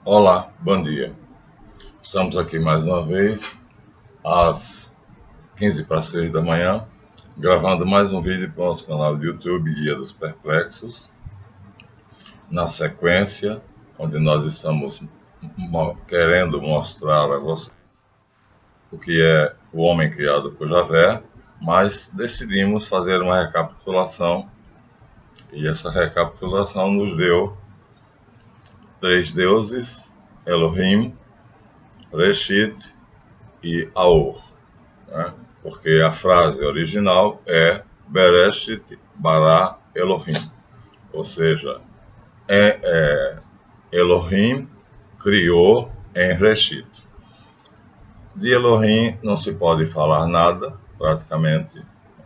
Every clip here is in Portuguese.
Olá, bom dia. Estamos aqui mais uma vez, às 15 para 6 da manhã, gravando mais um vídeo para o nosso canal do YouTube, Guia dos Perplexos. Na sequência, onde nós estamos querendo mostrar a você o que é o homem criado por Javé, mas decidimos fazer uma recapitulação, e essa recapitulação nos deu três deuses: Elohim, Reshit e Aor, né? Porque a frase original é Bereshit bara Elohim, ou seja, Elohim criou em Reshit. De Elohim não se pode falar nada, praticamente,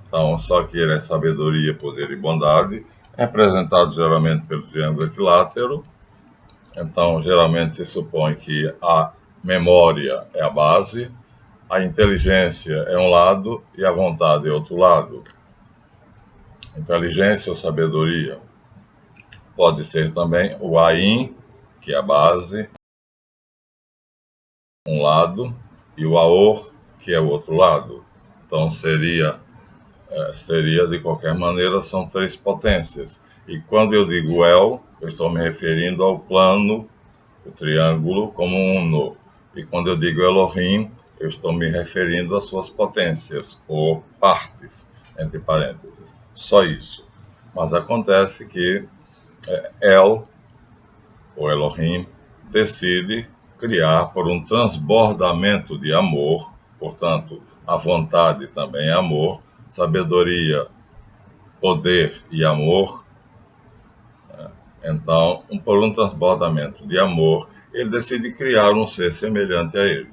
então só que ele é sabedoria, poder e bondade, representado geralmente pelo triângulo equilátero. Então geralmente se supõe que a memória é a base, a inteligência é um lado e a vontade é outro lado. Inteligência ou sabedoria pode ser também o Ain, que é a base, um lado, e o Aor, que é o outro lado. Então seria de qualquer maneira, são três potências. E quando eu digo El, eu estou me referindo ao plano, o triângulo, como um uno. E quando eu digo Elohim, eu estou me referindo às suas potências, ou partes, entre parênteses. Só isso. Mas acontece que El, ou Elohim, decide criar por um transbordamento de amor, portanto, a vontade também é amor, sabedoria, poder e amor. Então, por um transbordamento de amor, ele decide criar um ser semelhante a ele.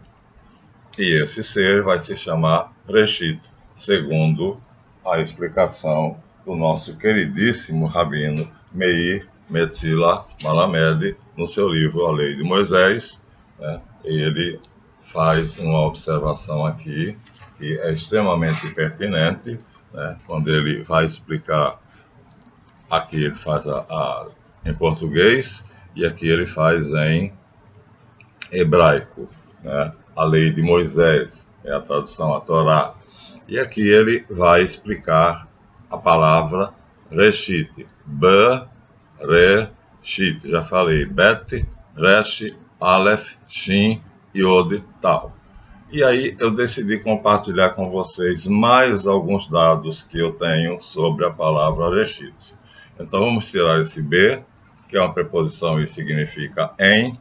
E esse ser vai se chamar Reshit, segundo a explicação do nosso queridíssimo rabino Meir Metzila Malamed, no seu livro A Lei de Moisés, né? Ele faz uma observação aqui que é extremamente pertinente, né? Quando ele vai explicar, aqui ele faz em português e aqui ele faz em hebraico, né? A Lei de Moisés é a tradução, a Torá. E aqui ele vai explicar a palavra Reshit. Bereshit, já falei. Bet, Resh, Aleph, Shin, Yod, Tal. E aí eu decidi compartilhar com vocês mais alguns dados que eu tenho sobre a palavra Reshit. Então vamos tirar esse B, que é uma preposição e significa em,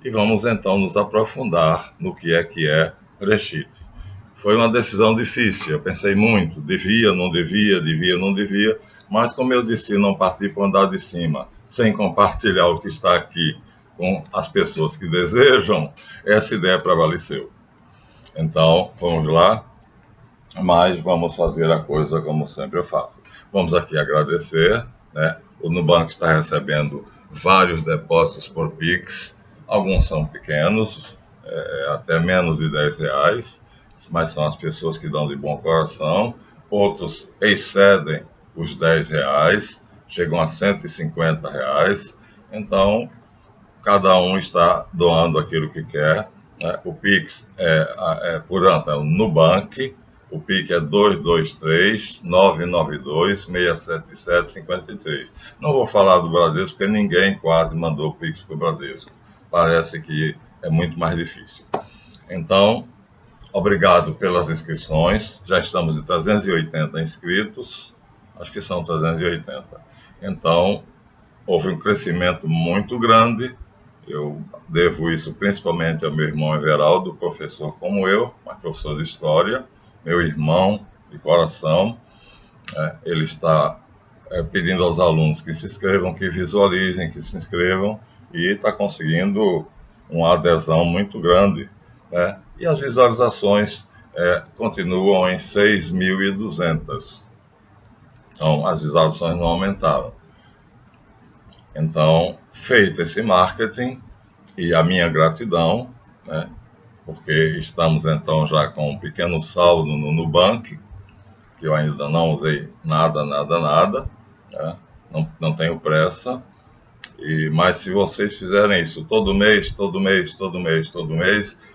e vamos então nos aprofundar no que é Reshit. Foi uma decisão difícil, eu pensei muito, devia, não devia, mas como eu disse, não partir para o andar de cima, sem compartilhar o que está aqui com as pessoas que desejam, essa ideia prevaleceu. Então, vamos lá, mas vamos fazer a coisa como sempre eu faço. Vamos aqui agradecer, né? O Nubank está recebendo vários depósitos por Pix, alguns são pequenos, até menos de R$10, mas são as pessoas que dão de bom coração. Outros excedem os R$10, chegam a R$150. Então, cada um está doando aquilo que quer, né? O Pix portanto, é o Nubank. O PIC é 223-992-677-53. Não vou falar do Bradesco, porque ninguém quase mandou o Pix para o Bradesco. Parece que é muito mais difícil. Então, obrigado pelas inscrições. Já estamos de 380 inscritos. Acho que são 380. Então, houve um crescimento muito grande. Eu devo isso principalmente ao meu irmão Everaldo, professor como eu, mas professor de História, meu irmão de coração. Ele está pedindo aos alunos que se inscrevam, que visualizem, que se inscrevam, e está conseguindo uma adesão muito grande, né? E as visualizações continuam em 6.200. Então, as visualizações não aumentaram. Então, feito esse marketing, e a minha gratidão, né? Porque estamos então já com um pequeno saldo no Nubank, que eu ainda não usei nada, né? Não tenho pressa. Mas se vocês fizerem isso todo mês,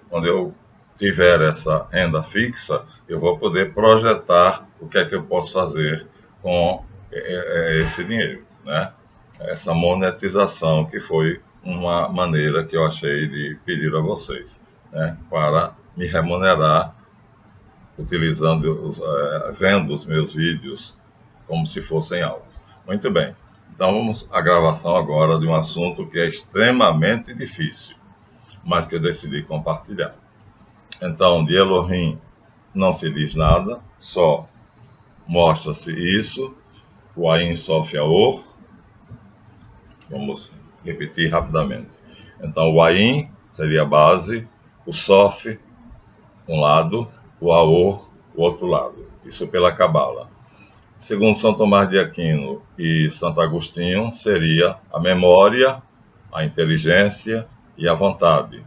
quando eu tiver essa renda fixa, eu vou poder projetar o que é que eu posso fazer com esse dinheiro, né? Essa monetização, que foi uma maneira que eu achei de pedir a vocês, né? Para me remunerar utilizando, vendo os meus vídeos como se fossem aulas. Muito bem. Então vamos à gravação agora de um assunto que é extremamente difícil, mas que eu decidi compartilhar. Então, de Elohim não se diz nada, só mostra-se isso, o Ain Sof Yaor. Vamos repetir rapidamente. Então, o Ain seria a base, o Sof, um lado, o Aor, o outro lado. Isso pela Cabala. Segundo São Tomás de Aquino e Santo Agostinho, seria a memória, a inteligência e a vontade.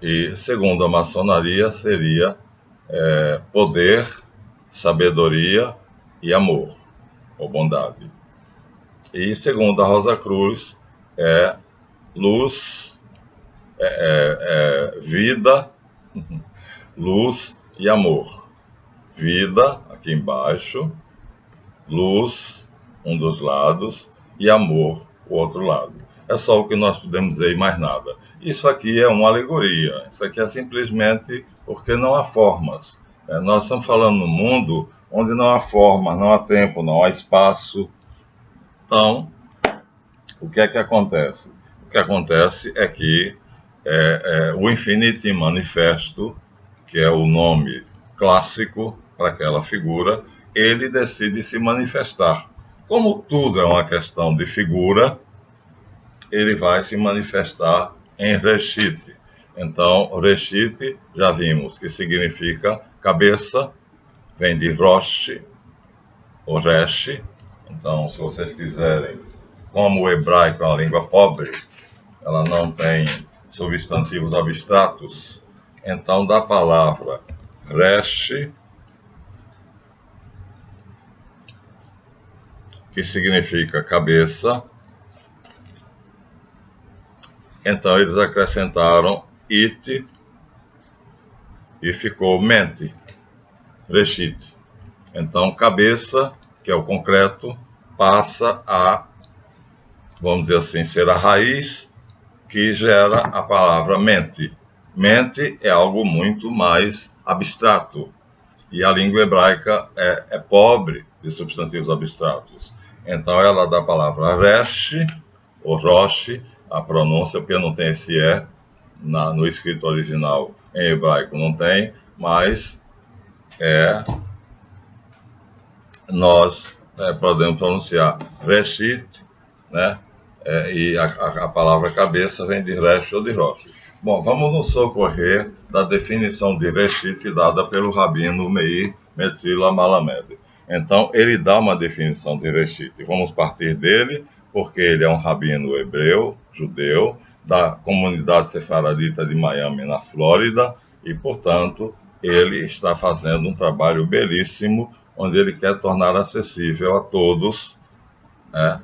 E segundo a maçonaria, seria poder, sabedoria e amor, ou bondade. E segundo a Rosa Cruz, é luz, vida, luz e amor. Vida, aqui embaixo, luz, um dos lados, e amor, o outro lado. É só o que nós podemos dizer e mais nada. Isso aqui é uma alegoria, isso aqui é simplesmente porque não há formas. Nós estamos falando num mundo onde não há forma, não há tempo, não há espaço. Então, o que é que acontece? O que acontece é que o Infinity Manifesto, que é o nome clássico para aquela figura, ele decide se manifestar. Como tudo é uma questão de figura, ele vai se manifestar em Reshit. Então, Reshit, já vimos que significa cabeça, vem de Rosh, ou Resh. Então, se vocês quiserem, como o hebraico é uma língua pobre, ela não tem substantivos abstratos, então da palavra Resh, que significa cabeça, então eles acrescentaram it e ficou mente, Reshit. Então cabeça, que é o concreto, passa a, vamos dizer assim, ser a raiz que gera a palavra mente. Mente é algo muito mais abstrato, e a língua hebraica é pobre de substantivos abstratos. Então ela dá a palavra resh, ou rosh, a pronúncia, porque não tem esse no escrito original em hebraico, não tem, mas nós podemos pronunciar reshit, né? E a palavra cabeça vem de resh ou de rosh. Bom, vamos nos socorrer da definição de reshit dada pelo rabino Meir Metzila Malamed. Então, ele dá uma definição de reshit. Vamos partir dele, porque ele é um rabino hebreu, judeu, da comunidade sefaradita de Miami, na Flórida, e, portanto, ele está fazendo um trabalho belíssimo, onde ele quer tornar acessível a todos,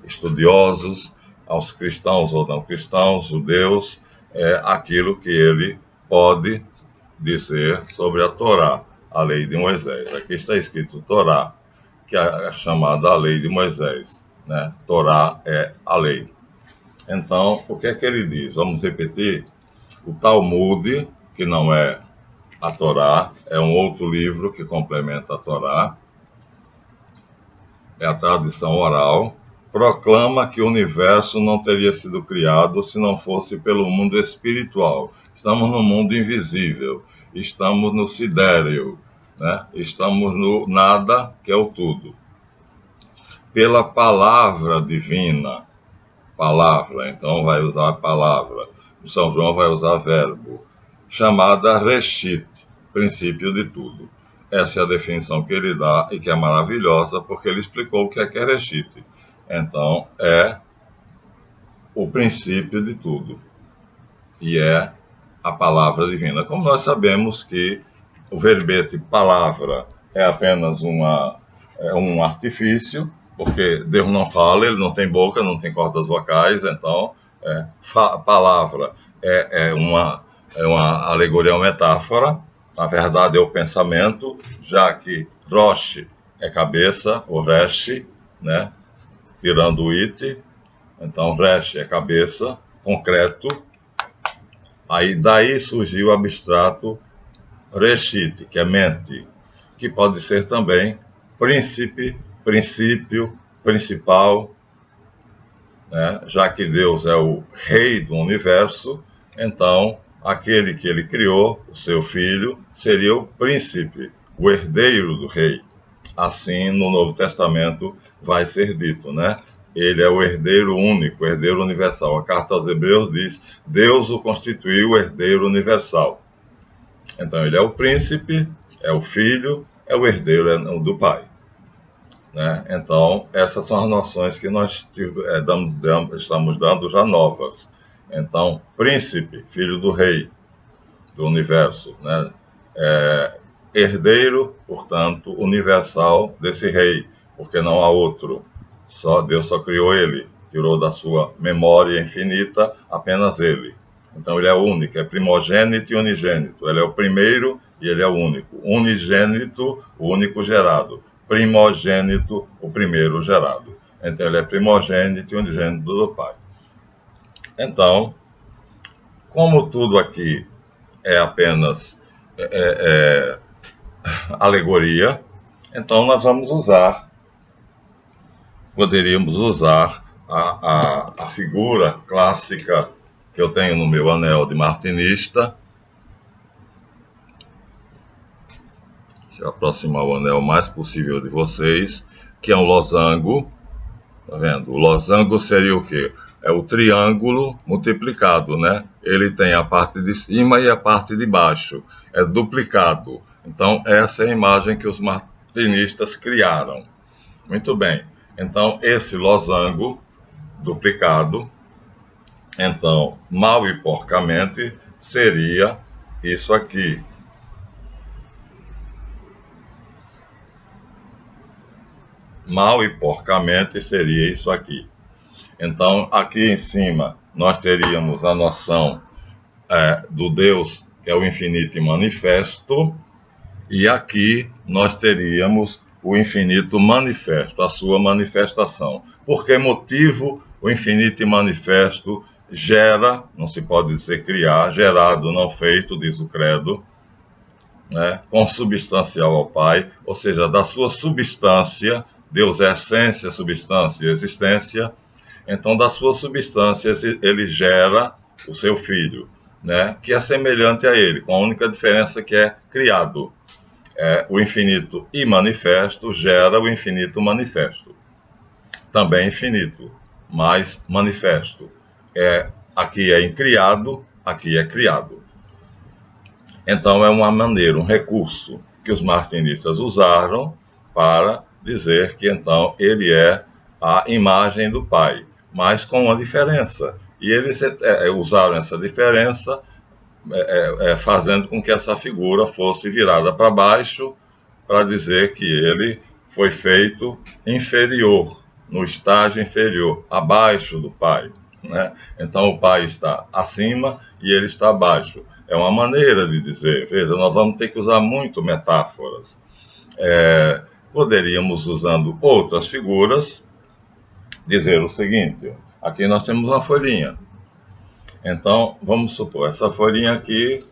estudiosos, aos cristãos ou não cristãos, judeus, aquilo que ele pode dizer sobre a Torá, a lei de Moisés. Aqui está escrito Torá, que é chamada a lei de Moisés, né? Torá é a lei. Então, o que é que ele diz? Vamos repetir? O Talmud, que não é a Torá, é um outro livro que complementa a Torá, é a tradição oral, proclama que o universo não teria sido criado se não fosse pelo mundo espiritual. Estamos no mundo invisível, estamos no sidéreo, né? Estamos no nada, que é o tudo. Pela palavra divina, palavra, então vai usar a palavra. O São João vai usar verbo, chamada Reshit, princípio de tudo. Essa é a definição que ele dá e que é maravilhosa, porque ele explicou o que é Reshit. Então, é o princípio de tudo. E é a palavra divina. Como nós sabemos que o verbete palavra é apenas um artifício, porque Deus não fala, ele não tem boca, não tem cordas vocais, então palavra é uma alegoria, uma metáfora. Na verdade é o pensamento, já que Rosh é cabeça, o Resh, né? Tirando o it, então Resh é cabeça, concreto. Aí daí surgiu o abstrato Reshit, que é mente, que pode ser também príncipe, princípio, principal, né? Já que Deus é o rei do universo, então aquele que ele criou, o seu filho, seria o príncipe, o herdeiro do rei. Assim, no Novo Testamento vai ser dito, né? Ele é o herdeiro único, o herdeiro universal. A carta aos Hebreus diz: Deus o constituiu o herdeiro universal. Então, ele é o príncipe, é o filho, é o herdeiro do pai. Né? Então, essas são as noções que nós estamos dando já novas. Então, príncipe, filho do rei do universo, né? Herdeiro, portanto, universal desse rei, porque não há outro. Deus só criou ele, tirou da sua memória infinita apenas ele. Então ele é único, é primogênito e unigênito. Ele é o primeiro e ele é o único. Unigênito, o único gerado. Primogênito, o primeiro gerado. Então ele é primogênito e unigênito do Pai. Então, como tudo aqui é apenas alegoria, então nós poderíamos usar a figura clássica que eu tenho no meu anel de martinista. Deixa eu aproximar o anel o mais possível de vocês, que é um losango. Tá vendo? O losango seria o quê? É o triângulo multiplicado, né? Ele tem a parte de cima e a parte de baixo. É duplicado. Então, essa é a imagem que os martinistas criaram. Muito bem. Então, esse losango duplicado, então, mal e porcamente, seria isso aqui. Mal e porcamente seria isso aqui. Então, aqui em cima, nós teríamos a noção do Deus, que é o infinito e manifesto, e aqui nós teríamos o infinito manifesto, a sua manifestação. Por que motivo o infinito e manifesto gera, não se pode dizer criar, gerado, não feito, diz o credo, né, consubstancial ao Pai, ou seja, da sua substância, Deus é essência, substância e existência, então da sua substância ele gera o seu filho, né, que é semelhante a ele, com a única diferença que é criado. O infinito e manifesto gera o infinito manifesto. Também infinito, mas manifesto. Aqui é incriado, aqui é criado. Então é uma maneira, um recurso que os martinistas usaram para dizer que então ele é a imagem do Pai, mas com uma diferença. E eles usaram essa diferença fazendo com que essa figura fosse virada para baixo, para dizer que ele foi feito inferior, no estágio inferior, abaixo do Pai. Né? Então o Pai está acima e ele está abaixo. É uma maneira de dizer. Veja, nós vamos ter que usar muito metáforas. Poderíamos, usando outras figuras, dizer o seguinte: aqui nós temos uma folhinha. Então, vamos supor, essa folhinha aqui,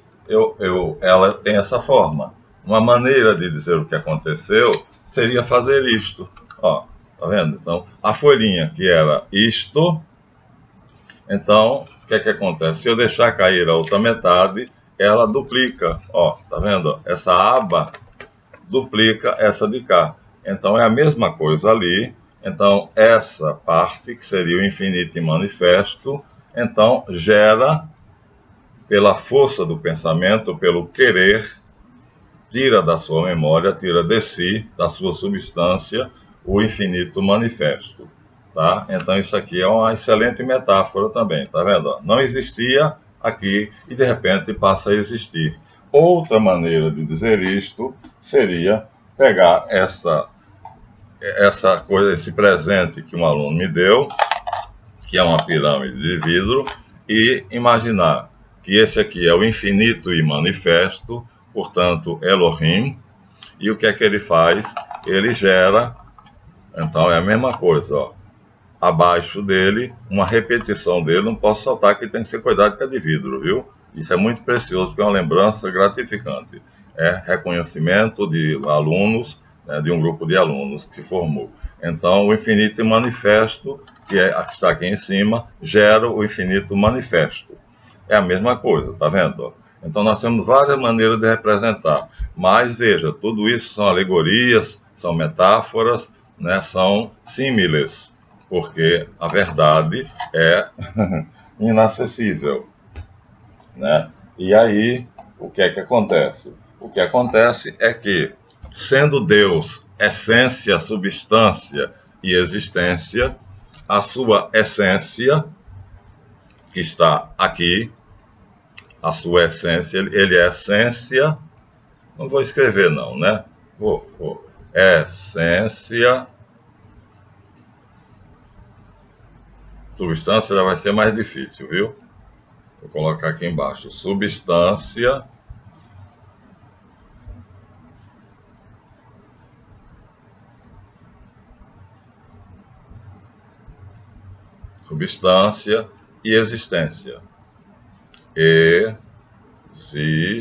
ela tem essa forma. Uma maneira de dizer o que aconteceu seria fazer isto. Ó, tá vendo? Então, a folhinha que era isto, então, o que é que acontece? Se eu deixar cair a outra metade, ela duplica. Ó, tá vendo? Essa aba duplica essa de cá. Então, é a mesma coisa ali. Então, essa parte, que seria o infinito e manifesto, então gera, pela força do pensamento, pelo querer, tira da sua memória, tira de si, da sua substância, o infinito manifesto. Tá? Então isso aqui é uma excelente metáfora também, tá vendo? Não existia aqui e de repente passa a existir. Outra maneira de dizer isto seria pegar essa essa coisa, esse presente que um aluno me deu, que é uma pirâmide de vidro, e imaginar que esse aqui é o infinito e manifesto, portanto, Elohim, e o que é que ele faz? Ele gera, então é a mesma coisa, ó. Abaixo dele, uma repetição dele, não posso soltar que tem que ser cuidado que é de vidro, viu? Isso é muito precioso, porque é uma lembrança gratificante. É reconhecimento de alunos, né, de um grupo de alunos que se formou. Então, o infinito manifesto, que está aqui em cima, gera o infinito manifesto. É a mesma coisa, tá vendo? Então, nós temos várias maneiras de representar. Mas, veja, tudo isso são alegorias, são metáforas, né, são símiles, porque a verdade é inacessível, né? E aí, o que é que acontece? O que acontece é que, sendo Deus essência, substância e existência, a sua essência, que está aqui, a sua essência, ele é essência, não vou escrever não, né? Essência, substância já vai ser mais difícil, viu? Vou colocar aqui embaixo. Substância. Substância e existência. Existência.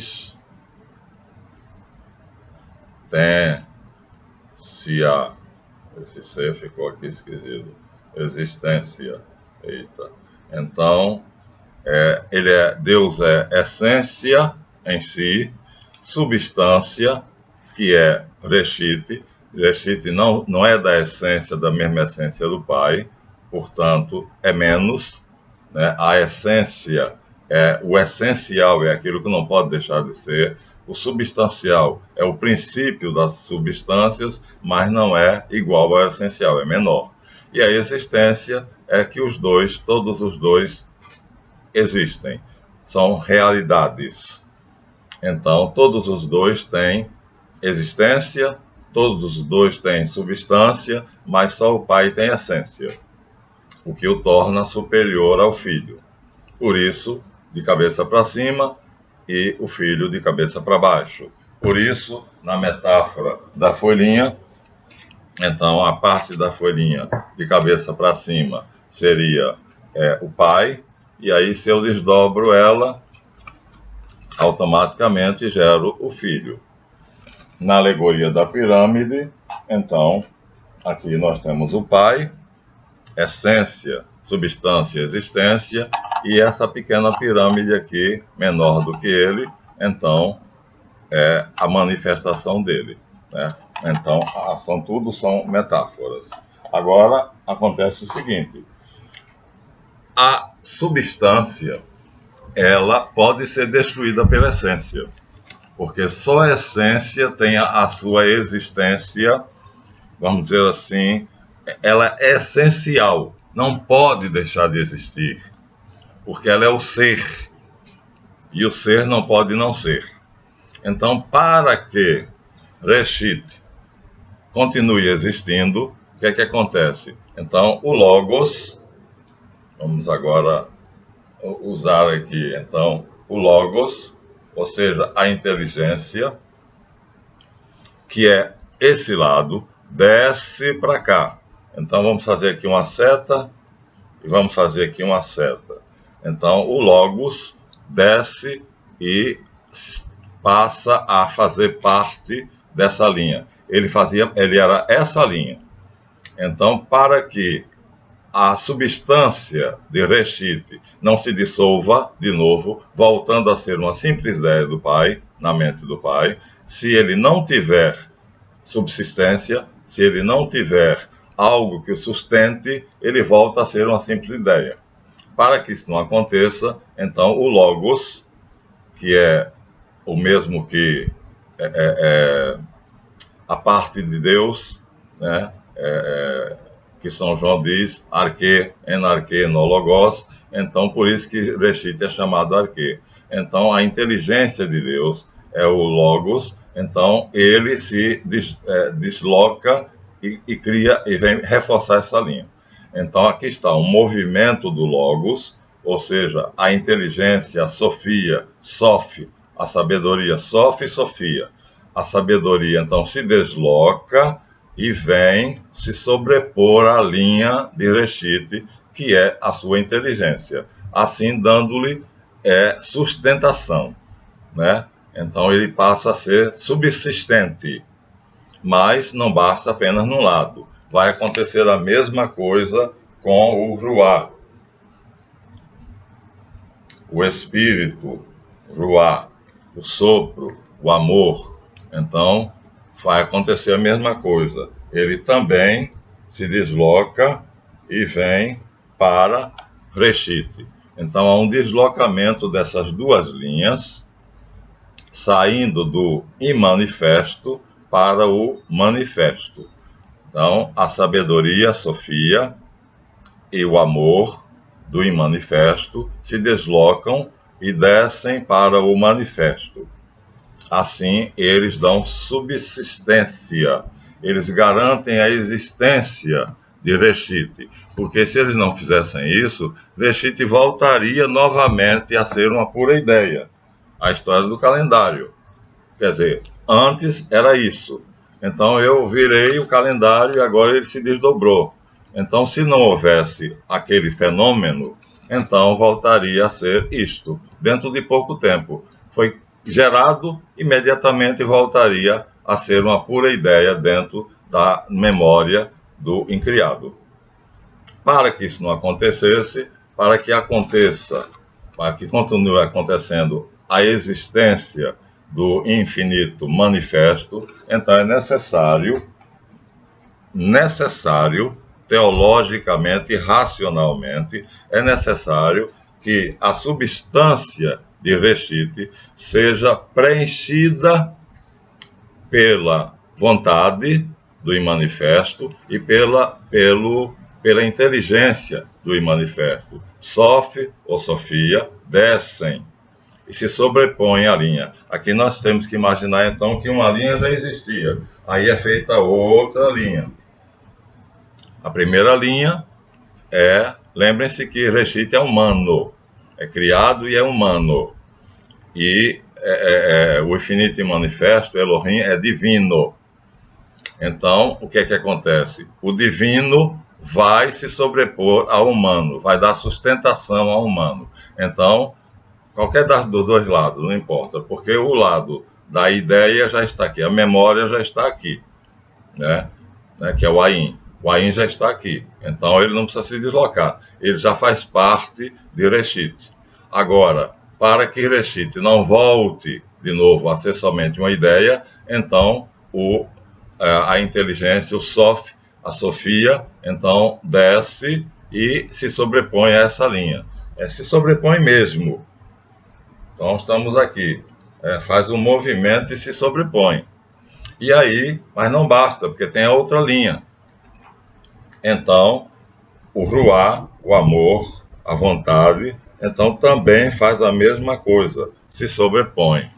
Esse C ficou aqui esquisito. Existência. Eita. Então, Deus é essência em si, substância, que é Reshit. Reshit não é da essência, da mesma essência do Pai, portanto, é menos, né? A essência, o essencial é aquilo que não pode deixar de ser. O substancial é o princípio das substâncias, mas não é igual ao essencial, é menor. E a existência é que todos os dois, existem, são realidades. Então, todos os dois têm existência, todos os dois têm substância, mas só o Pai tem essência, o que o torna superior ao Filho. Por isso, de cabeça para cima e o Filho de cabeça para baixo. Por isso, na metáfora da folhinha, então a parte da folhinha de cabeça para cima seria o Pai, e aí se eu desdobro ela, automaticamente gero o Filho. Na alegoria da pirâmide, então, aqui nós temos o Pai, essência, substância, existência, e essa pequena pirâmide aqui, menor do que ele, então, é a manifestação dele, né? Então, tudo são metáforas. Agora, acontece o seguinte, a substância, ela pode ser destruída pela essência, porque só a essência tem a sua existência, vamos dizer assim, ela é essencial, não pode deixar de existir, porque ela é o ser, e o ser não pode não ser. Então, para que Reshit continue existindo, o que é que acontece? Então, o Logos, vamos agora usar aqui, então, o Logos, ou seja, a inteligência, que é esse lado, desce para cá. Então, vamos fazer aqui uma seta e vamos fazer aqui uma seta. Então, o Logos desce e passa a fazer parte dessa linha. Ele era essa linha. Então, para que a substância de Reshit não se dissolva de novo, voltando a ser uma simples ideia do Pai, na mente do Pai, se ele não tiver subsistência, se ele não tiver algo que o sustente, ele volta a ser uma simples ideia. Para que isso não aconteça, então o Logos, que é o mesmo que a parte de Deus, né? Que São João diz, arque, enarque, no logos, então por isso que Reshit é chamado arque. Então a inteligência de Deus é o logos, então ele se desloca e cria e vem reforçar essa linha. Então aqui está um movimento do Logos, ou seja, a inteligência, a Sofia, Sof, a sabedoria, Sof e Sofia. A sabedoria então se desloca e vem se sobrepor à linha de Reshit, que é a sua inteligência, assim dando-lhe sustentação, né? Então ele passa a ser subsistente, mas não basta apenas num lado. Vai acontecer a mesma coisa com o Ruá, o espírito, Ruá, o sopro, o amor. Então vai acontecer a mesma coisa. Ele também se desloca e vem para Reshit. Então há um deslocamento dessas duas linhas, saindo do imanifesto para o manifesto. Então, a sabedoria, a Sofia, e o amor do imanifesto se deslocam e descem para o manifesto. Assim, eles dão subsistência, eles garantem a existência de Reshit, porque se eles não fizessem isso, Reshit voltaria novamente a ser uma pura ideia. A história do calendário. Quer dizer, antes era isso. Então eu virei o calendário e agora ele se desdobrou. Então, se não houvesse aquele fenômeno, então voltaria a ser isto. Dentro de pouco tempo. Foi gerado, imediatamente voltaria a ser uma pura ideia dentro da memória do incriado. Para que isso não acontecesse, para que aconteça, para que continue acontecendo a existência do infinito manifesto, então é necessário, teologicamente e racionalmente, é necessário que a substância de Reshit seja preenchida pela vontade do imanifesto e pela inteligência do imanifesto. Sof ou Sofia descem e se sobrepõem à linha. Aqui nós temos que imaginar então que uma linha já existia. Aí é feita outra linha. A primeira linha lembrem-se que Reshit é humano, é criado e é humano. E o infinito e manifesto, Elohim, é divino. Então, o que é que acontece? O divino vai se sobrepor ao humano, vai dar sustentação ao humano. Então, qualquer dos dois lados, não importa, porque o lado da ideia já está aqui, a memória já está aqui, né? Que é o Ain. O Ain já está aqui, então ele não precisa se deslocar, ele já faz parte de Reshit. Agora, para que Reshit não volte de novo a ser somente uma ideia, então a inteligência, o Sof, a Sofia, então desce e se sobrepõe a essa linha. Se sobrepõe mesmo. Então estamos aqui, faz um movimento e se sobrepõe. E aí, mas não basta, porque tem a outra linha. Então, o Ruá, o amor, a vontade, então também faz a mesma coisa, se sobrepõe.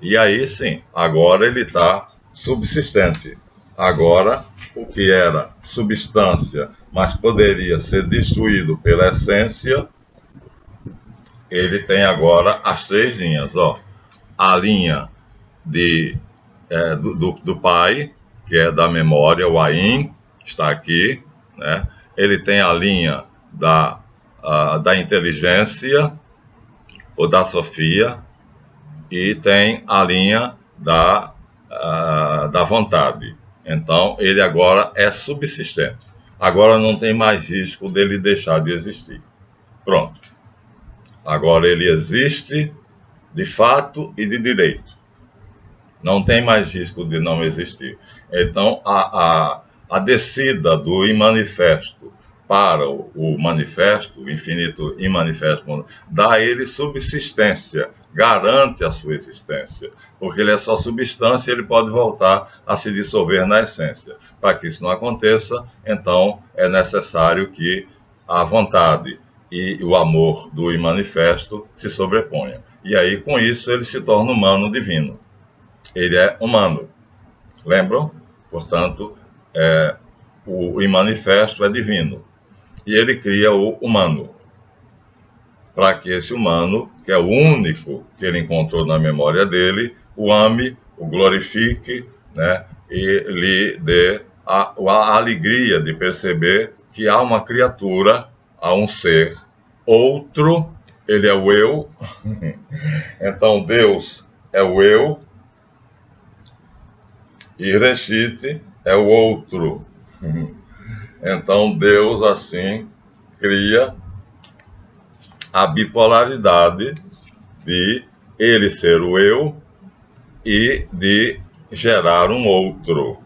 E aí sim, agora ele está subsistente. Agora, o que era substância, mas poderia ser destruído pela essência, ele tem agora as três linhas. A linha do pai, que é da memória, o Ain, está aqui, né? Ele tem a linha da inteligência, ou da Sofia, e tem a linha da vontade. Então, ele agora é subsistente. Agora não tem mais risco dele deixar de existir. Pronto. Agora ele existe de fato e de direito. Não tem mais risco de não existir. Então, a descida do imanifesto para o manifesto, o infinito imanifesto, dá a ele subsistência, garante a sua existência, porque ele é só substância e ele pode voltar a se dissolver na essência. Para que isso não aconteça, então é necessário que a vontade e o amor do imanifesto se sobreponham. E aí, com isso, ele se torna humano divino. Ele é humano. Lembram? Portanto, o imanifesto é divino. E ele cria o humano, para que esse humano, que é o único que ele encontrou na memória dele, o ame, o glorifique, né, e lhe dê a alegria de perceber que há uma criatura, há um ser outro, ele é o eu. Então Deus é o eu e Reshit é o outro. Então Deus assim cria a bipolaridade de ele ser o eu e de gerar um outro,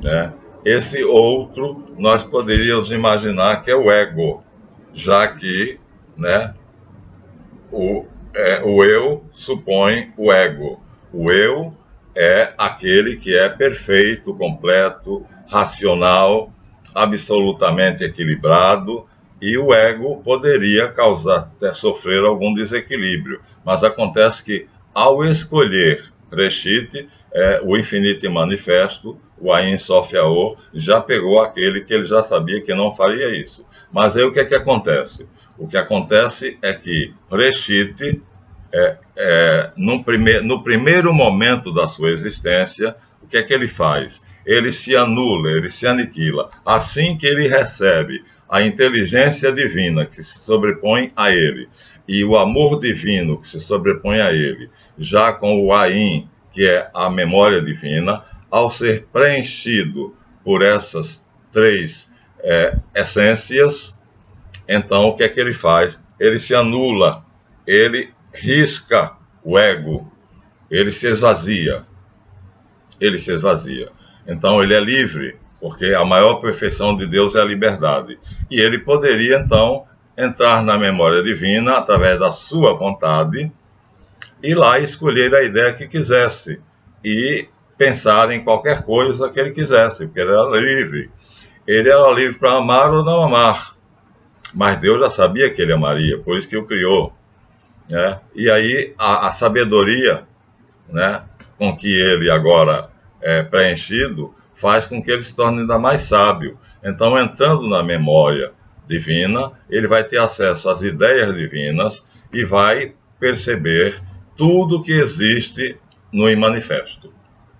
né? Esse outro nós poderíamos imaginar que é o ego, já que, né, o eu supõe o ego. O eu é aquele que é perfeito, completo, racional, absolutamente equilibrado, e o ego poderia causar, até sofrer algum desequilíbrio. Mas acontece que, ao escolher Reshit, o infinito e manifesto, o Ain Sof Yaor, já pegou aquele que ele já sabia que não faria isso. Mas aí o que é que acontece? O que acontece é que Reshit, no primeiro momento da sua existência, o que é que ele faz? Ele se anula, ele se aniquila. Assim que ele recebe a inteligência divina que se sobrepõe a ele e o amor divino que se sobrepõe a ele, já com o Ain, que é a memória divina, ao ser preenchido por essas três essências, então o que é que ele faz? Ele se anula, ele risca o ego, ele se esvazia. Ele se esvazia. Então ele é livre, porque a maior perfeição de Deus é a liberdade. E ele poderia, então, entrar na memória divina através da sua vontade e lá escolher a ideia que quisesse e pensar em qualquer coisa que ele quisesse, porque ele era livre. Ele era livre para amar ou não amar. Mas Deus já sabia que ele amaria, por isso que o criou, né? E aí a sabedoria, né, com que ele agora é preenchido, faz com que ele se torne ainda mais sábio. Então, entrando na memória divina, ele vai ter acesso às ideias divinas e vai perceber tudo que existe no imanifesto.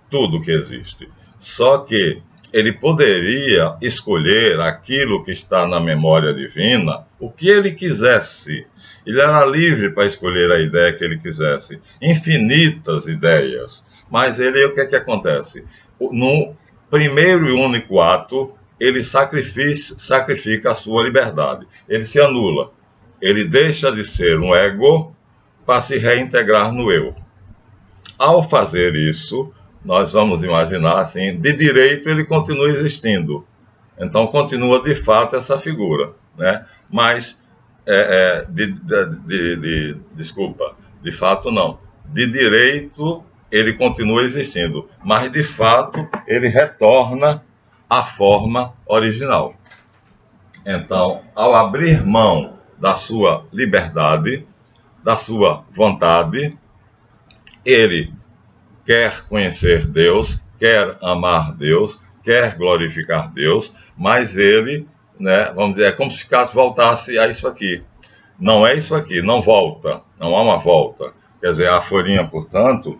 Tudo que existe. Só que ele poderia escolher aquilo que está na memória divina, o que ele quisesse. Ele era livre para escolher a ideia que ele quisesse. Infinitas ideias. Mas ele, o que é que acontece? No primeiro e único ato, ele sacrifica a sua liberdade. Ele se anula. Ele deixa de ser um ego para se reintegrar no eu. Ao fazer isso, nós vamos imaginar assim, de direito ele continua existindo. Então continua de fato essa figura, né? Mas, desculpa, de fato não. De direito ele continua existindo, mas de fato ele retorna à forma original. Então, ao abrir mão da sua liberdade, da sua vontade, ele quer conhecer Deus, quer amar Deus, quer glorificar Deus, mas ele, né, vamos dizer, é como se caso voltasse a isso aqui. Não é isso aqui, não volta, não há uma volta. Quer dizer, a folhinha, portanto,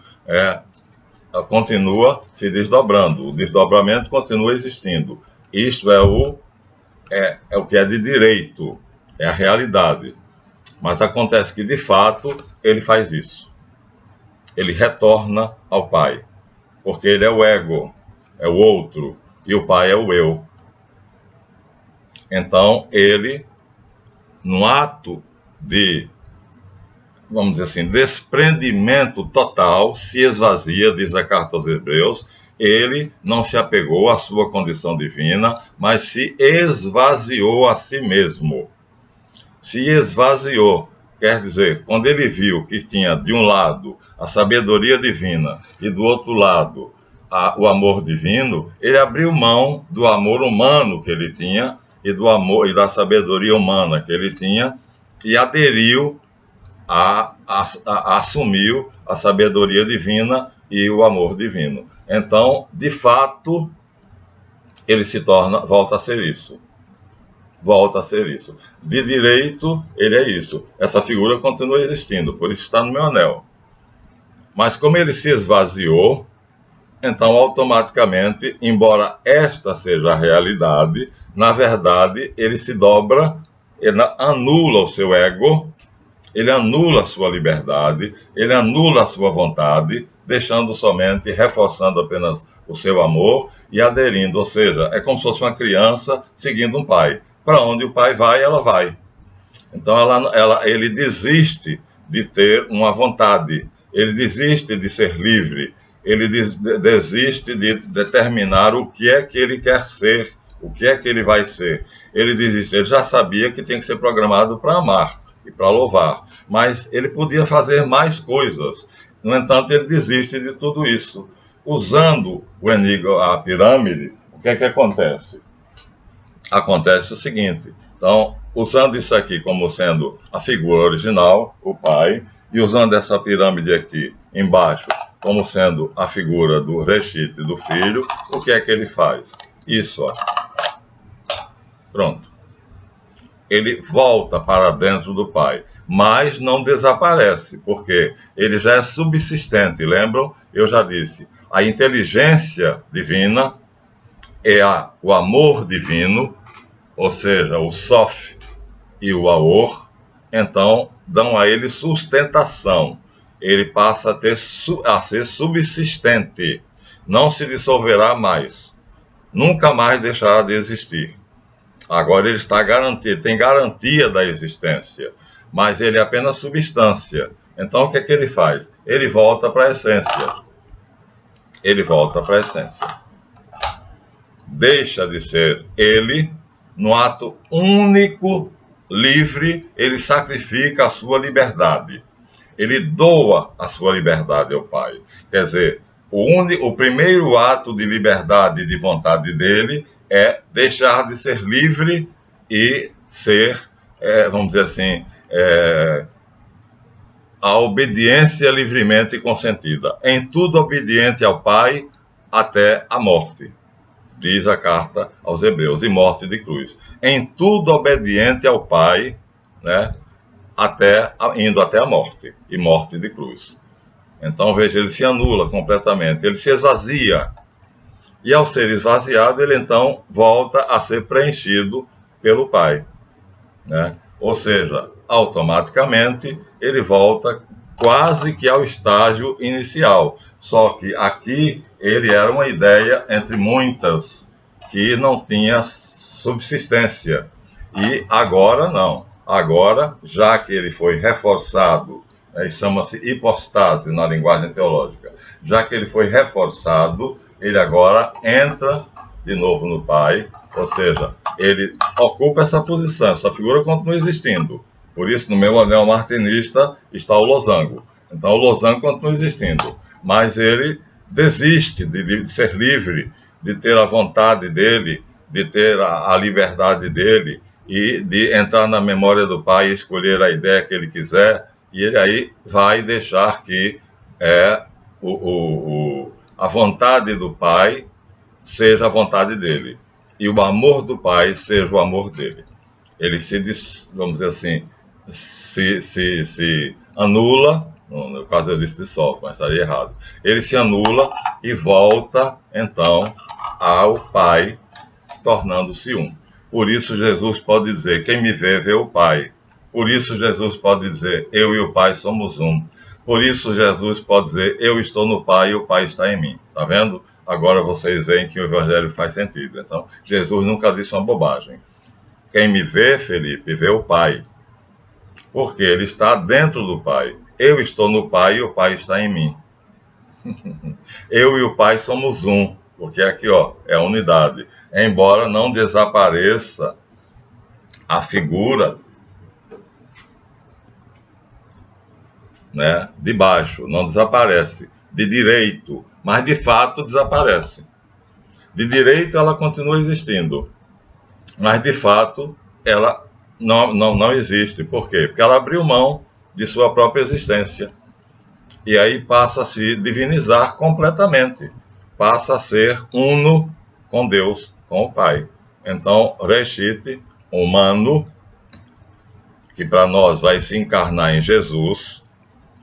continua se desdobrando, o desdobramento continua existindo. Isto é o que é de direito, é a realidade. Mas acontece que, de fato, ele faz isso. Ele retorna ao Pai, porque ele é o ego, é o outro, e o Pai é o eu. Então, ele, no ato de, vamos dizer assim, desprendimento total, se esvazia, diz a carta aos Hebreus, ele não se apegou à sua condição divina, mas se esvaziou a si mesmo. Se esvaziou, quer dizer, quando ele viu que tinha, de um lado, a sabedoria divina e do outro lado o amor divino, ele abriu mão do amor humano que ele tinha e do amor e da sabedoria humana que ele tinha e aderiu assumiu a sabedoria divina e o amor divino. Então, de fato, ele se torna, volta a ser isso. Volta a ser isso. De direito, ele é isso. Essa figura continua existindo, por isso está no meu anel. Mas como ele se esvaziou, então automaticamente, embora esta seja a realidade, na verdade ele se dobra, ele anula o seu ego, ele anula a sua liberdade, ele anula a sua vontade, deixando somente, reforçando apenas o seu amor e aderindo, ou seja, é como se fosse uma criança seguindo um pai. Para onde o pai vai, ela vai. Então ele desiste de ter uma vontade, ele desiste de ser livre, ele desiste de determinar o que é que ele quer ser, o que é que ele vai ser. Ele desiste, ele já sabia que tinha que ser programado para amar e para louvar, mas ele podia fazer mais coisas. No entanto, ele desiste de tudo isso. Usando o enigma, a pirâmide, o que é que acontece? Acontece o seguinte, então, usando isso aqui como sendo a figura original, o pai, e usando essa pirâmide aqui embaixo como sendo a figura do Reshit, do filho, o que é que ele faz? Isso, ó. Pronto. Ele volta para dentro do pai, mas não desaparece, porque ele já é subsistente, lembram? Eu já disse, a inteligência divina é o amor divino, ou seja, o Sof e o Aor, então dão a ele sustentação. Ele passa a ser subsistente, não se dissolverá mais, nunca mais deixará de existir. Agora ele está garantido, tem garantia da existência, mas ele é apenas substância. Então o que é que ele faz? Ele volta para a essência. Ele volta para a essência. Deixa de ser ele, no ato único, livre, ele sacrifica a sua liberdade. Ele doa a sua liberdade ao Pai. Quer dizer, o primeiro ato de liberdade e de vontade dele é deixar de ser livre e ser, vamos dizer assim, a obediência livremente consentida. Em tudo obediente ao Pai até a morte, diz a carta aos Hebreus, e morte de cruz. Em tudo obediente ao Pai, né, indo até a morte, e morte de cruz. Então, veja, ele se anula completamente, ele se esvazia. E ao ser esvaziado, ele então volta a ser preenchido pelo Pai, né? Ou seja, automaticamente ele volta quase que ao estágio inicial. Só que aqui ele era uma ideia entre muitas que não tinha subsistência. E agora não. Agora, já que ele foi reforçado, chama-se hipostase na linguagem teológica, já que ele foi reforçado, ele agora entra de novo no Pai, ou seja, ele ocupa essa posição, essa figura continua existindo. Por isso, no meu anel martinista está o losango. Então, o losango continua existindo, mas ele desiste de ser livre, de ter a vontade dele, de ter a liberdade dele e de entrar na memória do Pai e escolher a ideia que ele quiser, e ele aí vai deixar que a vontade do Pai seja a vontade dele, e o amor do Pai seja o amor dele. Ele vamos dizer assim, se anula, no caso eu disse dissolve, mas estaria errado. Ele se anula e volta, então, ao Pai, tornando-se um. Por isso Jesus pode dizer, quem me vê, vê o Pai. Por isso Jesus pode dizer, eu e o Pai somos um. Por isso Jesus pode dizer, eu estou no Pai e o Pai está em mim. Está vendo? Agora vocês veem que o Evangelho faz sentido. Então, Jesus nunca disse uma bobagem. Quem me vê, Felipe, vê o Pai. Porque ele está dentro do Pai. Eu estou no Pai e o Pai está em mim. Eu e o Pai somos um. Porque aqui, ó, é a unidade. Embora não desapareça a figura, né, de baixo, não desaparece. De direito, mas de fato desaparece. De direito ela continua existindo, mas de fato ela não existe. Por quê? Porque ela abriu mão de sua própria existência. E aí passa a se divinizar completamente. Passa a ser uno com Deus, com o Pai. Então, Reshit, humano, que para nós vai se encarnar em Jesus,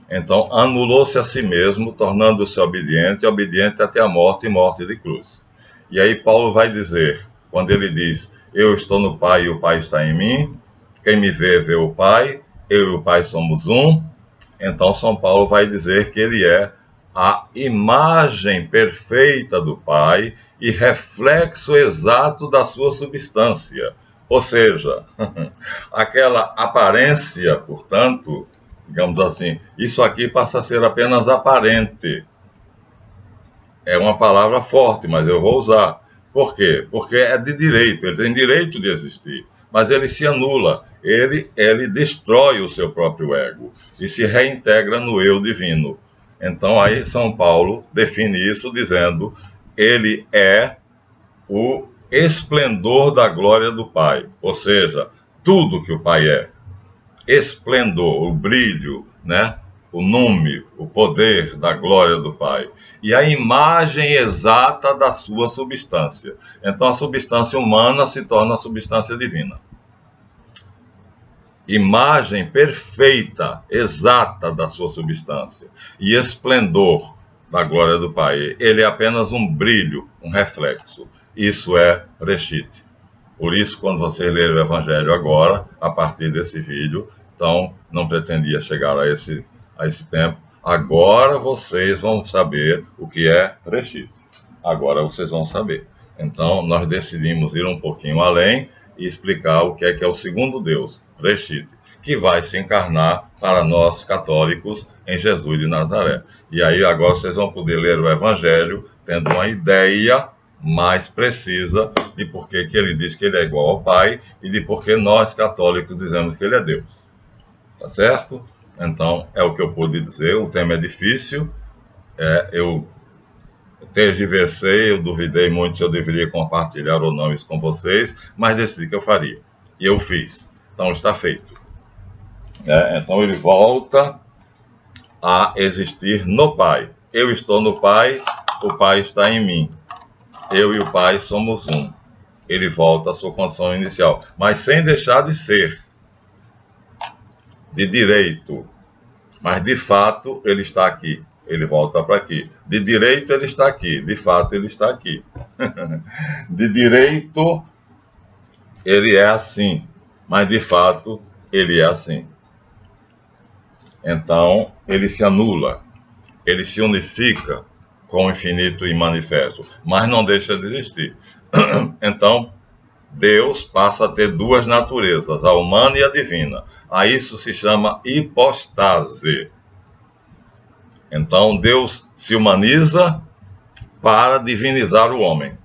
então anulou-se a si mesmo, tornando-se obediente, obediente até a morte e morte de cruz. E aí Paulo vai dizer, quando ele diz, eu estou no Pai e o Pai está em mim, quem me vê, vê o Pai, eu e o Pai somos um. Então São Paulo vai dizer que ele é a imagem perfeita do Pai e reflexo exato da sua substância. Ou seja, aquela aparência, portanto, digamos assim, isso aqui passa a ser apenas aparente. É uma palavra forte, mas eu vou usar. Por quê? Porque é de direito, ele tem direito de existir, mas ele se anula, ele destrói o seu próprio ego e se reintegra no eu divino. Então aí São Paulo define isso dizendo, ele é o esplendor da glória do Pai, ou seja, tudo que o Pai é, esplendor, o brilho, né? O nome, o poder da glória do Pai. E a imagem exata da sua substância. Então a substância humana se torna a substância divina. Imagem perfeita, exata da sua substância. E esplendor da glória do Pai. Ele é apenas um brilho, um reflexo. Isso é Reshit. Por isso, quando você ler o Evangelho agora, a partir desse vídeo, então não pretendia chegar a esse tempo. Agora vocês vão saber o que é Reshit. Agora vocês vão saber. Então, nós decidimos ir um pouquinho além e explicar o que é o segundo Deus, Reshit, que vai se encarnar para nós católicos em Jesus de Nazaré. E aí agora vocês vão poder ler o Evangelho tendo uma ideia mais precisa de por que ele diz que ele é igual ao Pai e de por que nós católicos dizemos que ele é Deus. Tá certo? Então, é o que eu pude dizer. O tema é difícil. Eu tergiversei, eu duvidei muito se eu deveria compartilhar ou não isso com vocês, mas decidi que eu faria. E eu fiz. Então, está feito. Então, ele volta a existir no Pai. Eu estou no Pai, o Pai está em mim. Eu e o Pai somos um. Ele volta à sua condição inicial, mas sem deixar de ser de direito. Mas de fato ele está aqui. Ele volta para aqui. De direito ele está aqui. De fato ele está aqui. De direito ele é assim, mas de fato ele é assim. Então ele se anula, ele se unifica com o infinito e manifesto, mas não deixa de existir. Então, Deus passa a ter duas naturezas, a humana e a divina. A isso se chama hipostase. Então, Deus se humaniza para divinizar o homem.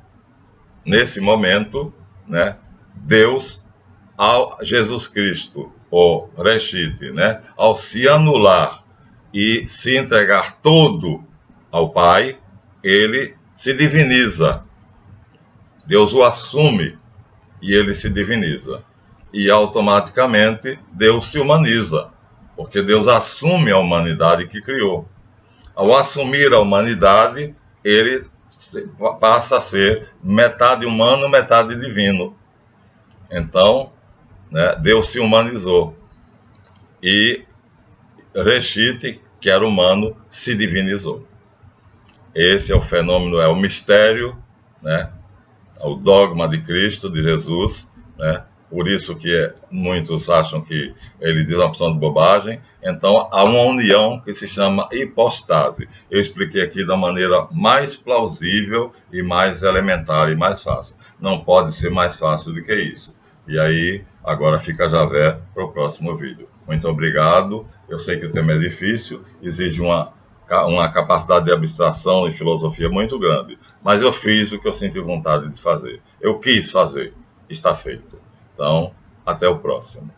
Nesse momento, né, Deus, Jesus Cristo, o Reshit, né, ao se anular e se entregar todo ao Pai, ele se diviniza. Deus o assume e ele se diviniza. E automaticamente Deus se humaniza, porque Deus assume a humanidade que criou. Ao assumir a humanidade, ele passa a ser metade humano, metade divino. Então, né, Deus se humanizou. E Reshit, que era humano, se divinizou. Esse é o fenômeno, é o mistério, né? O dogma de Cristo, de Jesus, né? Por isso que muitos acham que ele diz uma opção de bobagem. Então, há uma união que se chama hipostase. Eu expliquei aqui da maneira mais plausível e mais elementar e mais fácil. Não pode ser mais fácil do que isso. E aí, agora fica a Javé para o próximo vídeo. Muito obrigado. Eu sei que o tema é difícil, exige uma capacidade de abstração e filosofia muito grande. Mas eu fiz o que eu senti vontade de fazer. Eu quis fazer. Está feito. Então, até o próximo.